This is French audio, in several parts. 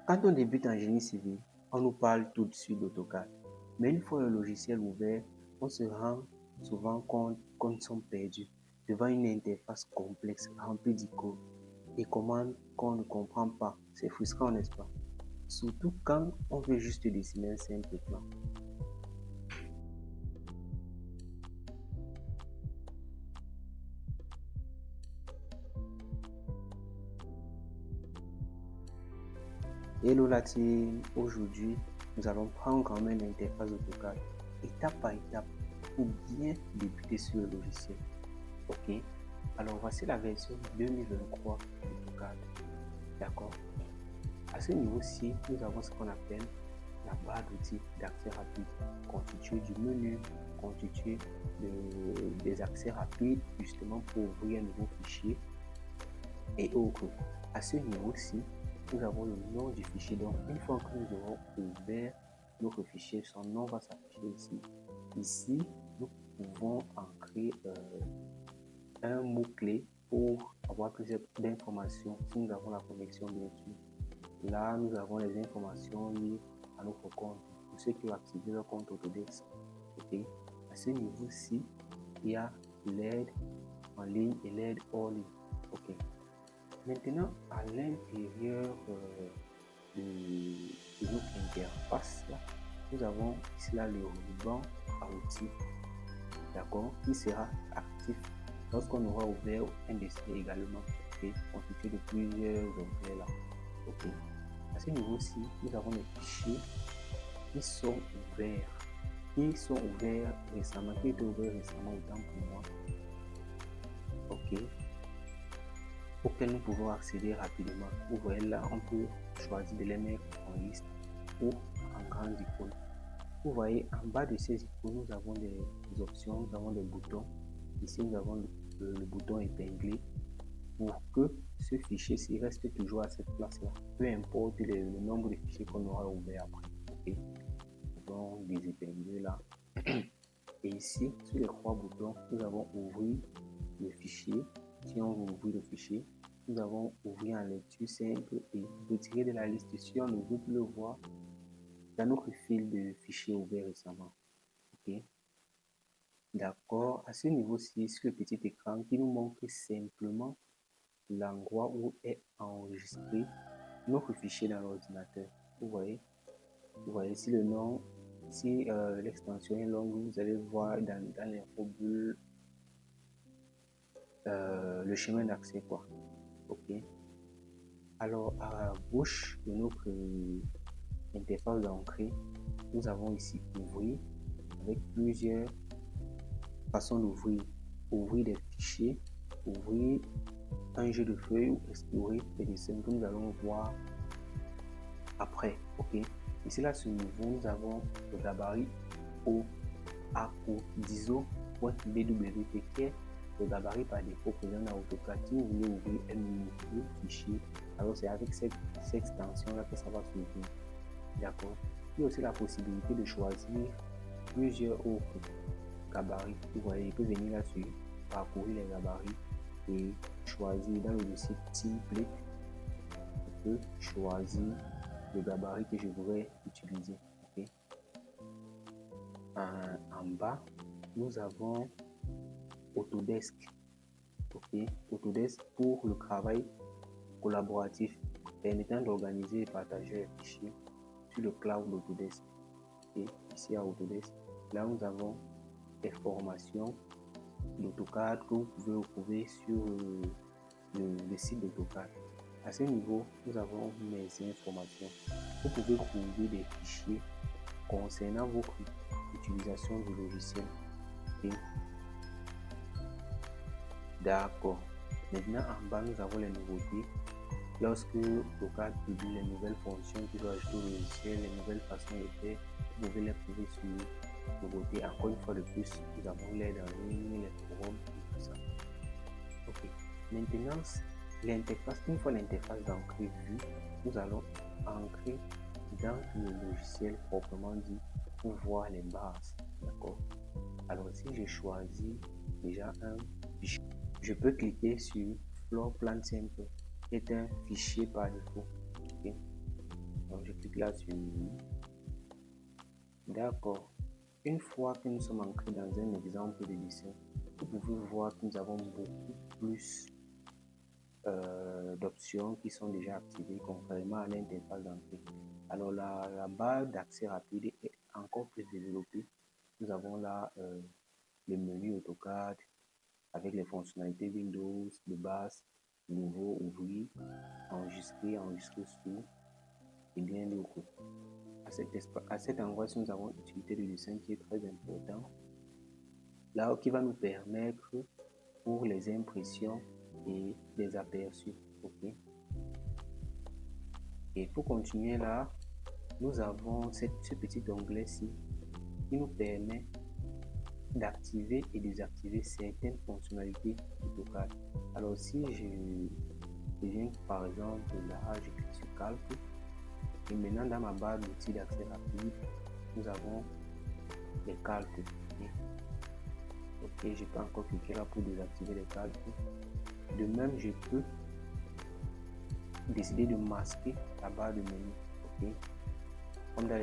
Quand on débute en génie civil, on nous parle tout de suite d'AutoCAD. Mais une fois le logiciel ouvert, on se rend souvent compte qu'on est perdu devant une interface complexe remplie d'icônes et commandes qu'on ne comprend pas. C'est frustrant, n'est-ce pas? Surtout quand on veut juste dessiner un simple plan. Hello la team, aujourd'hui nous allons prendre quand même l'interface AutoCAD étape par étape pour bien débuter sur le logiciel. Ok, alors voici la version 2023 d'AutoCAD. D'accord. À ce niveau-ci, nous avons ce qu'on appelle la barre d'outils d'accès rapide, constituée du menu, constituée des accès rapides justement pour ouvrir un nouveau fichier et autres. À ce niveau-ci, nous avons le nom du fichier. Donc, une fois que nous aurons ouvert notre fichier, son nom va s'afficher ici. Ici, nous pouvons ancrer un mot-clé pour avoir plus d'informations si nous avons la connexion, bien sûr. Là, nous avons les informations liées à notre compte. Pour ceux qui ont activé leur compte Autodesk. Okay. À ce niveau-ci, il y a l'aide en ligne et l'aide hors ligne. Okay. Maintenant, à l'intérieur de notre interface, là, nous avons ici là le ruban à outils, d'accord, qui sera actif lorsqu'on aura ouvert un dessin également, okay, constitué de plusieurs onglets là. Okay. À ce niveau-ci, nous avons les fichiers qui sont ouverts, récemment, qui étaient ouverts récemment autant pour moi. Ok. Auxquels nous pouvons accéder rapidement. Vous voyez là, on peut choisir de les mettre en liste ou en grande icône. Vous voyez, en bas de ces icônes, nous avons des options, nous avons des boutons. Ici, nous avons le bouton épinglé pour que ce fichier-ci reste toujours à cette place-là, peu importe le nombre de fichiers qu'on aura ouvert après. Okay. Nous pouvons les épingler là. Et ici, sur les trois boutons, nous avons ouvrir le fichier. Si on veut ouvrir le fichier, nous avons ouvrir en lecture simple et retirer de la liste si on ne veut plus le voir dans notre fil de fichiers ouvert récemment. Okay. D'accord. À ce niveau-ci, sur le petit écran qui nous montre simplement l'endroit où est enregistré notre fichier dans l'ordinateur. Vous voyez ici le nom. Si l'extension est longue, vous allez voir dans l'infobulle le chemin d'accès, quoi. Ok. Alors à gauche de notre interface d'entrée, nous avons ici ouvrir avec plusieurs façons d'ouvrir. Ouvrir des fichiers, ouvrir un jeu de feuilles ou explorer des dessins que nous allons voir après. Ok. Ici là sur le niveau, nous avons le gabarit ACODISO.bwt qui est le gabarit par défaut présent dans AutoCAD. Si vous voulez ouvrir un nouveau fichier, alors c'est avec cette extension là que ça va s'ouvrir. D'accord. Il y a aussi la possibilité de choisir plusieurs autres gabarits. Vous voyez, il peut venir là-dessus, parcourir les gabarits et choisir dans le dossier template. Je peux choisir le gabarit que je voudrais utiliser. Okay. En bas, nous avons Autodesk. Okay. Autodesk pour le travail collaboratif permettant d'organiser et partager les fichiers sur le cloud d'Autodesk. Et ici à Autodesk, là nous avons des formations d'AutoCAD que vous pouvez retrouver sur le site d'AutoCAD. À ce niveau, nous avons mes informations. Vous pouvez trouver des fichiers concernant votre utilisation du logiciel. Okay. D'accord. Maintenant, en bas, nous avons les nouveautés. Lorsque AutoCAD publie les nouvelles fonctions qui doivent ajouter au logiciel, les nouvelles façons de faire, vous pouvez les trouver sur nouveautés. Encore une fois de plus, nous avons l'aide en ligne, les forums et tout ça. Ok. Maintenant, l'interface, une fois l'interface d'entrée vue, nous allons ancrer dans le logiciel proprement dit pour voir les bases. D'accord. Alors si je choisis déjà un fichier, je peux cliquer sur Floor Plan Simple, qui est un fichier par défaut. Okay. Donc, je clique là sur oui. D'accord. Une fois que nous sommes entrés dans un exemple de dessin, vous pouvez voir que nous avons beaucoup plus d'options qui sont déjà activées contrairement à l'interface d'entrée. Alors la barre d'accès rapide est encore plus développée. Nous avons là le menu AutoCAD avec les fonctionnalités Windows de base, nouveau, ouvrir, enregistrer, enregistrer sous et bien d'autres. À cet endroit, si nous avons une utilité de dessin qui est très important, là qui va nous permettre pour les impressions et les aperçus. Ok. Et pour continuer là, nous avons ce petit onglet-ci qui nous permet d'activer et désactiver certaines fonctionnalités AutoCAD. Alors si je viens par exemple là, je clique sur calque et maintenant dans ma barre d'outils d'accès rapide, nous avons les calques. Ok, je peux encore cliquer là pour désactiver les calques. De même, je peux décider de masquer la barre de menu. Ok, comme dans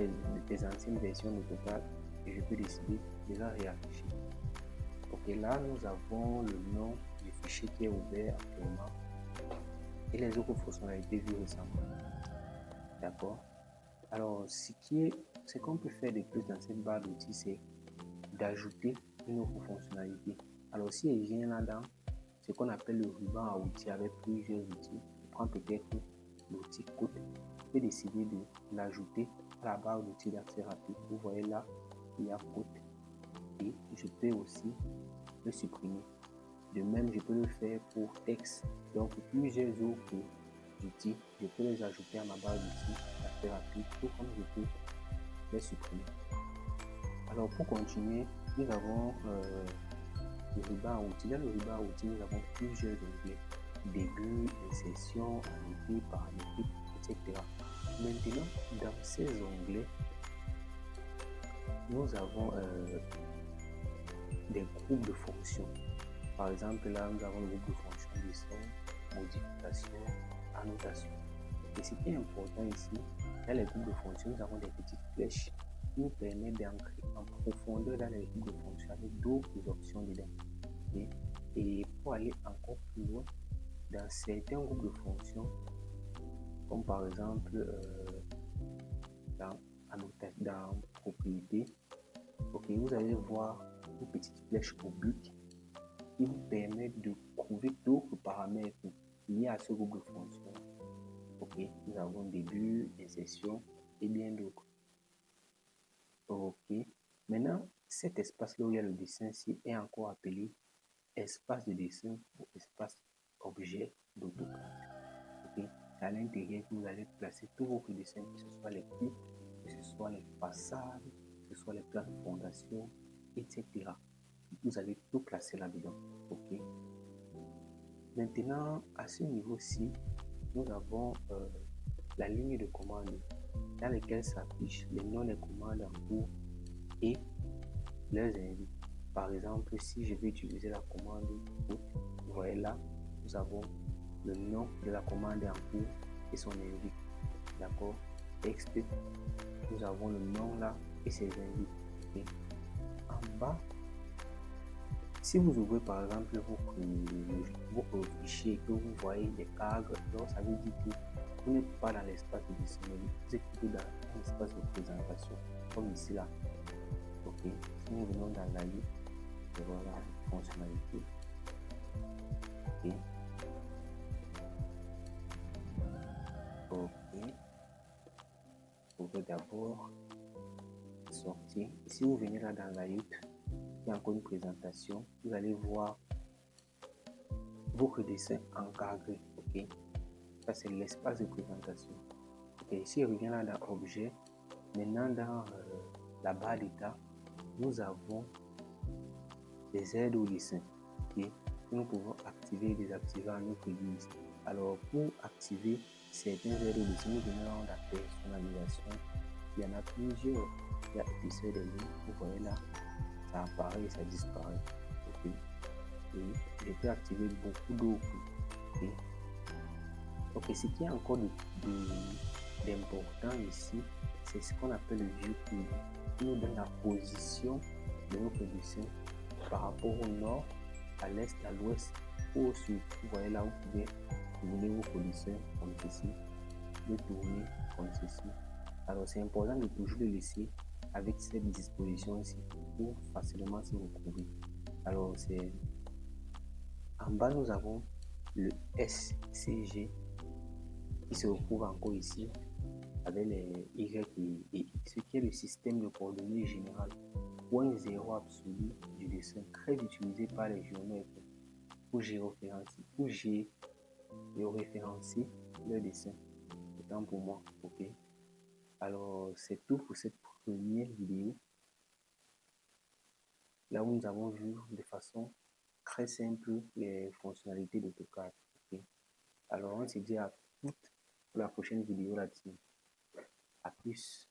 les anciennes versions d'AutoCAD, je peux décider de la réafficher. Ok, là nous avons le nom du fichier qui est ouvert actuellement et les autres fonctionnalités vues récemment. D'accord. Alors, ce qu'on peut faire de plus dans cette barre d'outils, c'est d'ajouter une autre fonctionnalité. Alors, si je viens là dans ce qu'on appelle le ruban à outils avec plusieurs outils, je prends peut-être l'outil code, je peux décider de l'ajouter à la barre d'outils d'accès rapide. Vous voyez là, il y a code et je peux aussi le supprimer. De même, je peux le faire pour texte. Donc, plusieurs autres outils, je peux les ajouter à ma barre d'outils d'accès rapide, tout comme je peux les supprimer. Alors, pour continuer, nous avons le ruban à outils. Dans le ruban à outils, nous avons plusieurs onglets. Début, insertion, arrêté, paramétrique, etc. Maintenant, dans ces onglets, nous avons des groupes de fonctions. Par exemple, là, nous avons le groupe de fonctions dessin, modification, annotation. Et ce qui est important ici, dans les groupes de fonctions, nous avons des petites flèches qui nous permettent d'entrer en profondeur dans les groupes de fonctions avec d'autres options dedans. Okay? Et pour aller encore plus loin, dans certains groupes de fonctions, comme par exemple dans propriété, okay, vous allez voir une petite flèche oblique qui vous permet de trouver d'autres paramètres liés à ce groupe de fonctions. Ok, nous avons début, insertion et bien d'autres. Ok, maintenant cet espace-là où il y a le dessin-ci est encore appelé espace de dessin ou espace objet d'AutoCAD. Ok, c'est à l'intérieur que vous allez placer tous vos dessins, que ce soit les coupes, que ce soit les façades, que ce soit les plans de fondation, etc. Vous allez tout placer là-dedans. Ok. Maintenant, à ce niveau-ci, nous avons la ligne de commande dans laquelle s'affichent les noms des commandes en cours et leurs invités. Par exemple, si je vais utiliser la commande route, vous voyez là, nous avons le nom de la commande en cours et son invité. D'accord. Texte, nous avons le nom là et ses invités. Okay. En bas, si vous ouvrez par exemple votre fichier que vous voyez des cadres, donc ça veut dire que vous n'êtes pas dans l'espace de dessin, vous êtes plutôt dans l'espace de présentation, comme ici là. Ok, si nous venons dans la liste, voilà la fonctionnalité. Ok. Ok. Vous pouvez d'abord sortir. Si vous venez là dans la liste, il y a encore une présentation. Vous allez voir votre dessin encadré. Ok. Ça, c'est l'espace de présentation. Ok, si je reviens là dans Objet, maintenant dans la barre d'état, nous avons des aides au dessin. Okay, nous pouvons activer et désactiver à notre guise. Alors, pour activer certains aides au dessin, nous venons dans la personnalisation. Il y en a plusieurs. Il y a épaisseur des lignes. Vous voyez là, ça apparaît et ça disparaît. Okay. Et je peux activer beaucoup d'autres. Okay. Ok, ce qui est encore des important ici, c'est ce qu'on appelle le viewpoint, qui nous donne la position de notre dessin par rapport au nord, à l'est, à l'ouest ou au sud. Vous voyez là, vous pouvez tourner votre dessin comme ceci, le tourner comme ceci. Alors, c'est important de toujours le laisser avec cette disposition ici pour facilement se retrouver. Alors, c'est en bas, nous avons le SCG qui se retrouve encore ici avec les Y et X, ce qui est le système de coordonnées général, point zéro absolu du dessin, très utilisé par les géomètres pour géoréférencer le dessin. Autant pour moi, ok. Alors, c'est tout pour cette première vidéo. Là où nous avons vu de façon très simple les fonctionnalités d'AutoCAD. Okay. Alors, on se dit à toutes pour la prochaine vidéo là-dessus. À plus.